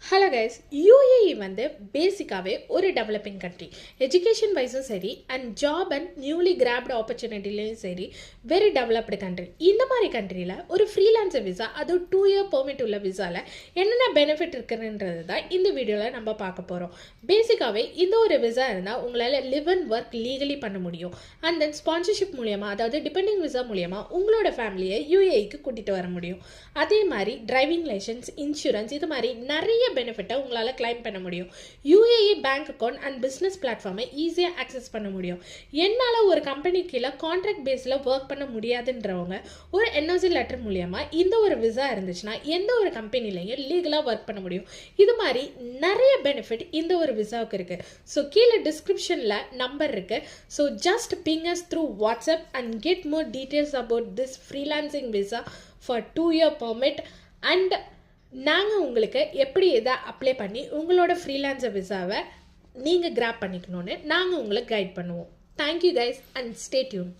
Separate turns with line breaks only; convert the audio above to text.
Hello guys, UAE வந்து பேசிக்காகவே ஒரு டெவலப்பிங் கண்ட்ரி. எஜுகேஷன் வைஸும் சரி and job and newly cropped ஆப்பர்ச்சுனிட்டிலையும் சரி வெரி டெவலப்டு கண்ட்ரி. இந்த மாதிரி கண்ட்ரியில் ஒரு ஃப்ரீலான்சர் விசா, அதுவும் 2 இயர் பெர்மிட் உள்ள விசாவில் என்னென்ன பெனிஃபிட் இருக்குன்றது தான் இந்த வீடியோவில் நம்ம பார்க்க போகிறோம். பேசிக்காகவே இந்த ஒரு விசா இருந்தால் உங்களால் லிவ் அண்ட் ஒர்க் லீகலி பண்ண முடியும். அண்ட் தென் ஸ்பான்சர்ஷிப் மூலியமாக, அதாவது டிபெண்டிங் விசா மூலியமாக உங்களோட ஃபேமிலியை யூஏஇக்கு கூட்டிகிட்டு வர முடியும். அதே மாதிரி டிரைவிங் லைசன்ஸ், இன்சூரன்ஸ், இது மாதிரி நிறைய பெனிஃபிட்டை உங்களால் கிளைம் பண்ண முடியும். UAE bank account and business பிளாட்ஃபார்மை ஈஸியாக ஆக்சஸ் பண்ண முடியும். என்னால் ஒரு கம்பெனி கீழே கான்ட்ராக்ட் பேஸில் ஒர்க் பண்ண முடியாதுன்றவங்க ஒரு என்ஓசி லெட்டர் மூலியமாக இந்த ஒரு விசா இருந்துச்சுன்னா எந்த ஒரு கம்பெனிலையும் லீகலாக ஒர்க் பண்ண முடியும். இது மாதிரி நிறைய பெனிஃபிட் இந்த ஒரு விசாவுக்கு இருக்குது. ஸோ கீழே டிஸ்கிரிப்ஷனில் நம்பர் இருக்குது. So just ping us through WhatsApp and get more details about this freelancing visa for 2 year permit. And நாங்கள் உங்களுக்கு எப்படி இதை அப்ளை பண்ணி உங்களோட ஃப்ரீலான்சர் விசாவை நீங்கள் கிராப் பண்ணிக்கணும்னு நாங்கள் உங்களுக்கு கைட் பண்ணுவோம். Thank you guys and stay tune.